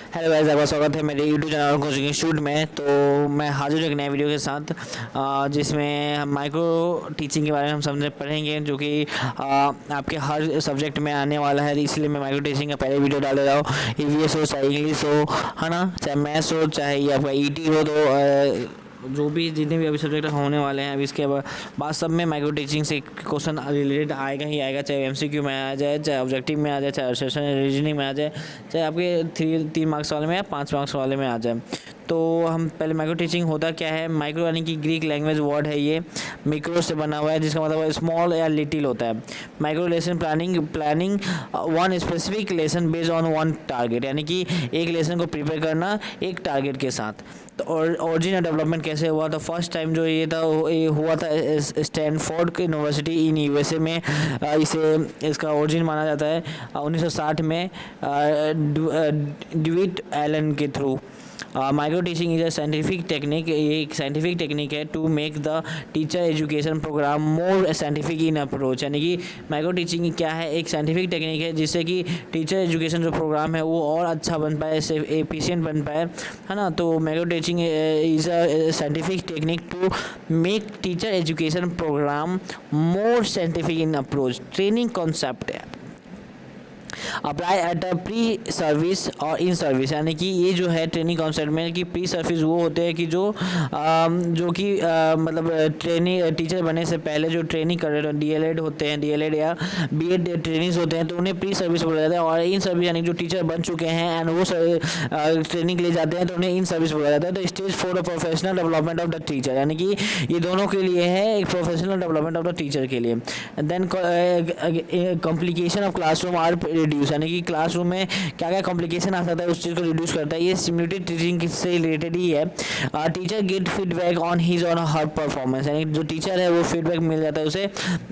Hello guys, आपका स्वागत है मेरे यूट्यूब चैनल कोचिंग इंस्टीट्यूट में। तो मैं हाजिर हूँ एक नए वीडियो के साथ, जिसमें हम माइक्रो टीचिंग के बारे में हम समझे पढ़ेंगे, जो कि आपके हर सब्जेक्ट में आने वाला है। इसलिए मैं माइक्रो टीचिंग का पहले वीडियो डाल दे रहा हूँ। ईवीएस हो, चाहे इंग्लिश हो, है ना, चाहे मैथ्स हो, चाहे ये आपका ईटी हो, तो जो भी जितने भी अभी सब्जेक्ट होने वाले हैं अभी इसके बाद सब में माइक्रो टीचिंग से क्वेश्चन रिलेटेड आएगा ही आएगा। चाहे एमसीक्यू में आ जाए, चाहे ऑब्जेक्टिव में आ जाए, चाहे सेशन रीजनिंग में आ जाए, चाहे आपके 3 मार्क्स वाले में या 5 मार्क्स वाले में आ जाए। तो हम पहले माइक्रो टीचिंग होता क्या है। माइक्रो यानी कि ग्रीक लैंग्वेज वर्ड है, ये मिक्रो से बना हुआ है, जिसका मतलब स्मॉल या लिटिल होता है। Micro lesson planning one specific lesson based on one target, यानी कि एक लेसन को प्रिपेयर करना एक टारगेट के साथ। तो ओरिजिनल डेवलपमेंट कैसे हुआ था? फर्स्ट टाइम जो ये था ये हुआ था स्टैनफोर्ड यूनिवर्सिटी इन यूएसए में। इसका ओरिजिन माना जाता है 1960 में ड्यूइट एलन के थ्रू। Micro teaching is a scientific technique, ये एक साइंटिफिक टेक्निक है to make the teacher education programme more scientific in approach. यानी कि माइक्रो टीचिंग क्या है? एक साइंटिफिक टेक्निक है जिससे कि टीचर एजुकेशन जो प्रोग्राम है वो और अच्छा बन पाए, एफिशिएंट बन पाए, है ना। तो micro teaching is a scientific technique to make teacher education programme more scientific in approach. Training concept है apply at a pre service और इन सर्विस, यानी कि ये जो है ट्रेनिंग कॉन्सेप्ट में कि प्री सर्विस वो होते हैं कि जो कि मतलब ट्रेनिंग टीचर बनने से पहले जो ट्रेनिंग कर रहे हैं, डीएलएड होते हैं, डीएलएड या बीएड ट्रेनिंग्स होते हैं, तो उन्हें प्री सर्विस बोला जाता है। और इन सर्विस यानी जो टीचर बन चुके हैं एंड वो ट्रेनिंग के लिए जाते हैं तो उन्हें इन सर्विस बोला जाता है। तो stage for the professional development of the teacher, यानी कि ये दोनों के लिए है, एक professional development of the teacher के लिए। Then complication of classroom are reduce, यानी कि क्लासरूम में क्या क्या कॉम्प्लिकेशन आ सकता है उस चीज़ को रिड्यूस करता है। ये सिमुलेटेड टीचिंग से रिलेटेड ही है। Teacher gate feedback on his on her performance, यानी जो टीचर है वो फीडबैक मिल जाता है उसे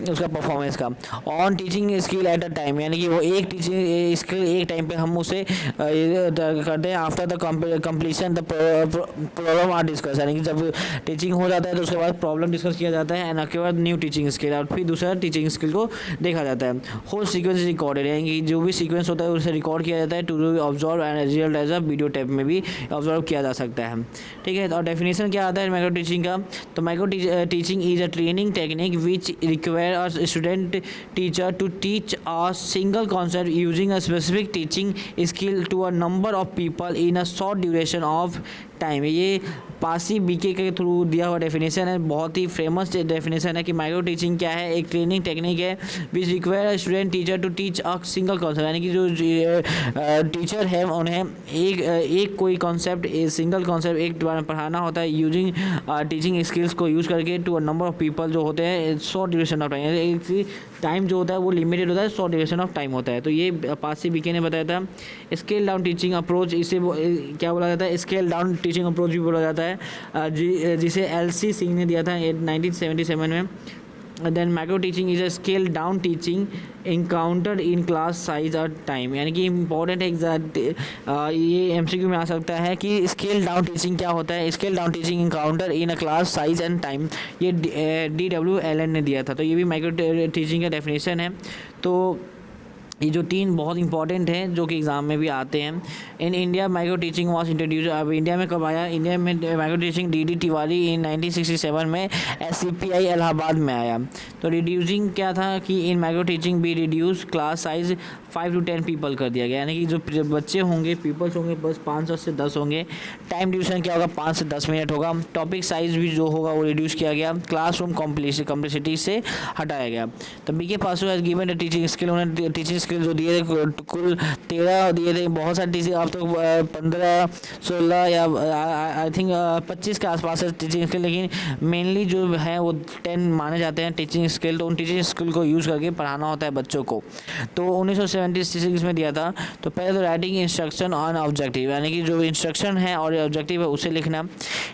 उसका परफॉर्मेंस का। On teaching skill at a time, यानी कि वो एक टीचिंग स्किल एक टाइम पे हम उसे करते हैं। After the completion the problem are discuss, यानी कि जब टीचिंग हो जाता है तो उसके बाद प्रॉब्लम डिस्कस किया जाता है एंड उसके बाद न्यू टीचिंग स्किल और फिर दूसरा टीचिंग स्किल को देखा जाता है। होल सीक्वेंस रिकॉर्डेड, यानी कि जो भी सीक्वेंस होता है उसे रिकॉर्ड किया जाता है to observe and result as a video tape में भी ऑब्जर्व किया जा सकता है। ठीक है, और डेफिनेशन क्या आता है माइक्रो टीचिंग का? तो micro teaching is a training technique which require a student teacher to teach a single concept using a specific teaching skill to a number of people in a short duration of time. ये Passi BK के through दिया हुआ definition है, बहुत ही famous definition है कि micro teaching क्या है? एक ट्रेनिंग टेक्निक है which require student teacher to teach a single concept, यानी कि जो टीचर है उन्हें एक कोई कॉन्सेप्ट, सिंगल कॉन्सेप्ट एक बार पढ़ाना होता है यूजिंग टीचिंग स्किल्स को यूज़ करके to a number of people जो होते हैं शॉर्ट ड्यूरेशन ऑफ टाइम। एक टाइम जो होता है वो लिमिटेड होता है, शॉर्ट ड्यूरेशन ऑफ टाइम होता है। तो ये पासी बीके ने बताया था। स्केल डाउन टीचिंग अप्रोच, इसे क्या बोला जाता है? स्केल डाउन टीचिंग अप्रोच भी बोला जाता है, जिसे एलसी सिंह ने दिया था 1977 में। Then micro teaching is a scale down teaching encounter in class size और टाइम, यानी कि इंपॉर्टेंट एग्जैक्ट ये एमसीक्यू में आ सकता है कि स्केल डाउन टीचिंग क्या होता है? Scale down teaching encounter in a class size and time, ये DW एलन ने दिया था। तो ये भी माइक्रो टीचिंग का डेफिनेशन है। तो ये जो 3 बहुत इंपॉर्टेंट हैं जो कि एग्ज़ाम में भी आते हैं। In India micro teaching was introduce, अब इंडिया में कब आया? इंडिया में माइक्रो टीचिंग DD तिवारी इन 1967 में SCPI इलाहाबाद में आया। तो रिड्यूसिंग क्या था कि इन माइक्रो टीचिंग भी reduce class size 5 to 10 people कर दिया गया, यानी कि जो बच्चे होंगे, पीपल्स होंगे, बस 500 से 10 होंगे। टाइम ड्यूरेशन क्या होगा? 5 से 10 मिनट होगा। टॉपिक साइज भी जो होगा वो रिड्यूस किया गया। क्लासरूम कॉम्प्लेक्सिटी से हटाया गया। तो B K Passi has given the teaching skill, उन्होंने टीचिंग स्किल जो दिए थे कुल 13 दिए थे। बहुत सारे टीचिंग अब तो 15, 16 या आई थिंक 25 के आसपास है टीचिंग स्किल, लेकिन मेनली जो है वो 10 माने जाते हैं टीचिंग स्किल। तो उन टीचिंग स्किल को यूज़ करके पढ़ाना होता है बच्चों को। तो 1976 में दिया था। तो पहले तो राइटिंग इंस्ट्रक्शन ऑन ऑब्जेक्टिव, यानी कि जो इंस्ट्रक्शन है और ऑब्जेक्टिव है उसे लिखना।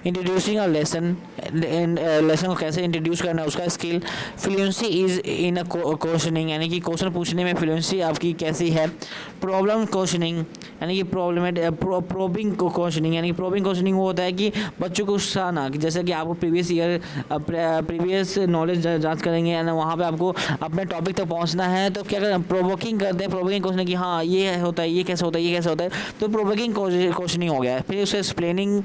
इंट्रोड्यूसिंग अ लेसन, लेसन को कैसे इंट्रोड्यूस करना है उसका skill. Fluency is in a questioning, यानी कि क्वेश्चन पूछने में फ्लुएंसी आपकी कैसी है। प्रॉब्लम क्वेश्चनिंग, यानी कि प्रोबिंग क्वेश्चनिंग, यानी कि प्रोबिंग क्वेश्चनिंग वो होता है कि बच्चों को उकसाना, कि जैसे कि आपको प्रीवियस नॉलेज जांच करेंगे ना, वहाँ पे आपको अपने टॉपिक तक पहुँचना है तो क्या करें? प्रोवोकिंग करते हैं। प्रोवोकिंग क्वेश्चन कि हाँ ये होता है, ये कैसे होता है, ये कैसे होता है, तो प्रोवोकिंग क्वेश्चन ही हो गया है। फिर उससे explaining,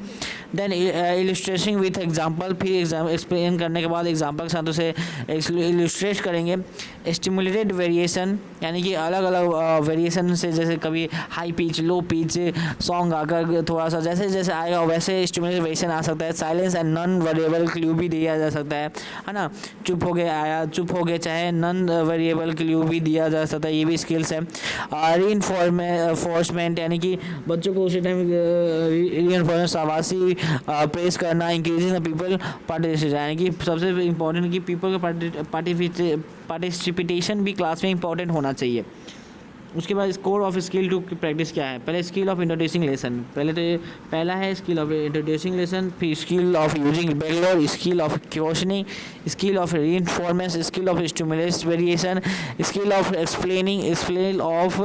then illustrating with example, फिर एक्सप्लेन करने के बाद एग्जांपल के साथ उसे इलस्ट्रेट करेंगे। स्टिमुलेटेड वेरिएशन, यानी कि अलग अलग वेरिएशन से, जैसे कभी high pitch, low pitch song आकर थोड़ा सा जैसे जैसे आएगा वैसे स्टिमुलेटेड वेरिएशन आ सकता है। Silence and non variable clue भी दिया जा सकता है ना, चुप हो गए आया, चुप हो गए, चाहे नॉन वेरिएबल क्लू भी दिया जा सकता है, ये भी स्किल्स है। रीइंफोर्समेंट, यानी कि बच्चों को उसी टाइम रीइंफोर्समेंट, शाबाशी प्रेस करना। इंक्रीजिंग द पीपल पार्टिसिपेशन, यानी कि सबसे इंपॉर्टेंट कि पीपल का पार्टिसिपेशन भी क्लास में इंपॉर्टेंट होना चाहिए। उसके बाद score of skill to practice क्या है, पहले स्किल ऑफ इंट्रोड्यूसिंग लेसन, पहला है स्किल ऑफ इंट्रोड्यूसिंग लेसन, फिर skill of using backlog, skill of questioning, skill of reinforcement, skill of stimulated variation, skill of explaining, skill of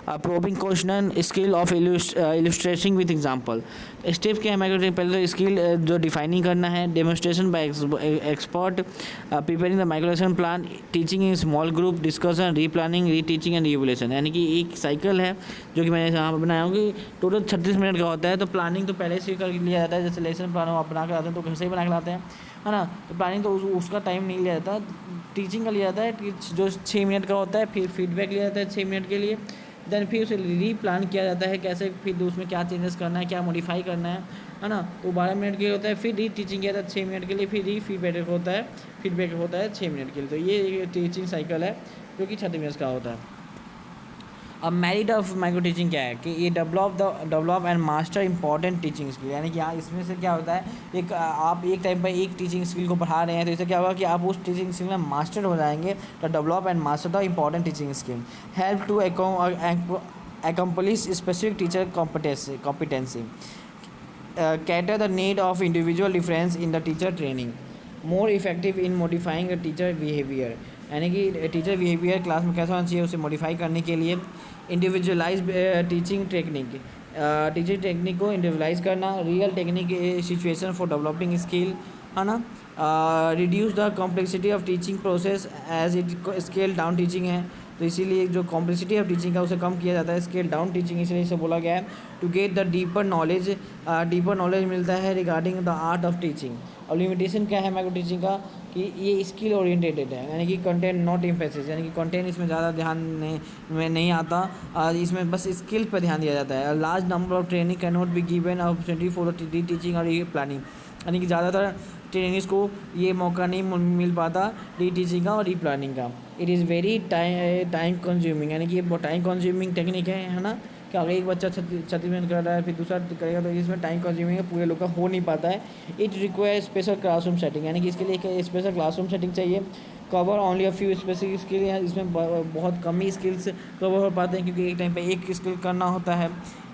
probing question, skill of illustrating with example. Step क्या है micro, पहले तो skill जो defining करना है, demonstration by expert, preparing the micro lesson plan, teaching in small group, discussion, replanning, reteaching and revolution, यानी कि एक साइकिल है जो कि मैंने यहाँ पर बनाया हूँ कि टोटल 36 मिनट का होता है। तो प्लानिंग तो पहले से कर लिया जाता है, जैसे लेसन प्लान आप बना कर आते हैं तो घर से ही बना के लाते हैं, है ना। तो प्लानिंग तो उसका टाइम नहीं लिया जाता, टीचिंग का लिया जाता है जो 6 मिनट का होता है, फिर फीडबैक लिया जाता है 6 मिनट के लिए, देन फिर उसे रीप्लान किया जाता है कैसे, फिर उसमें क्या चेंजेस करना है, क्या मॉडिफाई करना है ना। तो 12 मिनट के लिए होता है, फिर री टीचिंग किया जाता है 6 मिनट के लिए, फिर री फीडबैक होता है 6 मिनट के लिए। तो ये टीचिंग साइकिल है जो कि 36 मिनट का होता है। अब मेरिट ऑफ माइक्रो टीचिंग क्या है कि ये develop and master important teaching skill, यानी कि इसमें से क्या होता है, एक आप एक टाइम पर एक टीचिंग स्किल को पढ़ा रहे हैं तो इससे क्या होगा कि आप उस टीचिंग स्किल में मास्टर हो जाएंगे। तो develop and master the important teaching skill, help to accomplish specific teacher competency, cater the need of individual difference in the teacher training, more effective in modifying a teacher behavior, यानी कि teacher behaviour class में कैसा होना चाहिए उसे modify करने के लिए। Individualize teaching technique, teaching technique को इंडिविजुअलाइज करना, real technique situation for developing skill, है ना। Reduce the complexity of teaching process as it scale down teaching है, तो इसीलिए जो कॉम्प्लेक्सिटी ऑफ टीचिंग का उसे कम किया जाता है, स्केल डाउन टीचिंग इसलिए इसे बोला गया है। To get the deeper knowledge मिलता है regarding the art of teaching. और लिमिटेशन क्या है माइक्रो टीचिंग का कि ये स्किल ओरिएंटेड है, यानी कि कंटेंट नॉट एम्फेसिस, यानी कि कंटेंट इसमें ज़्यादा ध्यान में नहीं आता, इसमें बस स्किल पर ध्यान दिया जाता है। Large number of training can not be given opportunity for री टीचिंग और री प्लानिंग, यानी कि ज़्यादातर ट्रेनिंग्स को ये मौका नहीं मिल पाता री टीचिंग का और री प्लानिंग का। It is very time consuming, यानी कि ये बहुत टाइम कंज्यूमिंग टेक्निक है ना। कि अगर एक बच्चा 36 मिनट कर रहा है फिर दूसरा करेगा तो इसमें टाइम कंज्यूमिंग है, पूरे लोग का हो नहीं पाता है। It require special classroom setting, यानी कि इसके लिए एक स्पेशल क्लासरूम सेटिंग चाहिए। Cover only a few specific skill, इसमें बहुत कम ही स्किल्स कवर हो पाते हैं क्योंकि एक टाइम पे एक स्किल करना होता है।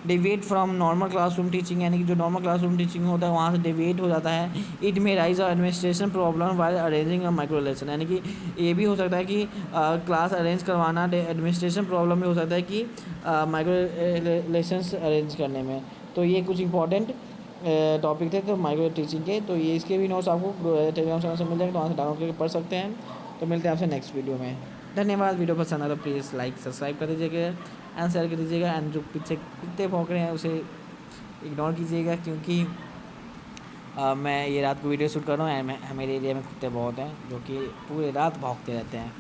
डिवेट फ्रॉम नॉर्मल क्लासरूम टीचिंग, यानी कि जो नॉर्मल क्लासरूम टीचिंग होता है वहाँ से डिवेट हो जाता है। It may rise administration problem while arranging a micro lesson, यानी कि ये भी हो सकता है कि क्लास अरेंज करवाना एडमिनिस्ट्रेशन प्रॉब्लम में हो सकता है कि माइक्रो लेसन्स अरेंज करने में। तो ये कुछ इंपॉर्टेंट टॉपिक थे तो माइक्रो टीचिंग के, तो ये इसके भी नोट्स आपको टेलीग्राम चैनल से मिल जाएंगे, तो वहाँ से डाउनलोड करके पढ़ सकते हैं। तो मिलते हैं आपसे नेक्स्ट वीडियो में। धन्यवाद। वीडियो पसंद आया तो प्लीज़ लाइक सब्सक्राइब कर दीजिएगा एंड शेयर कर दीजिएगा, एंड जो पीछे कुत्ते भौंक रहे हैं उसे इग्नोर कीजिएगा क्योंकि मैं ये रात को वीडियो शूट कर रहा हूँ एंड मेरे एरिया में कुत्ते बहुत हैं जो कि पूरे रात भौंकते रहते हैं।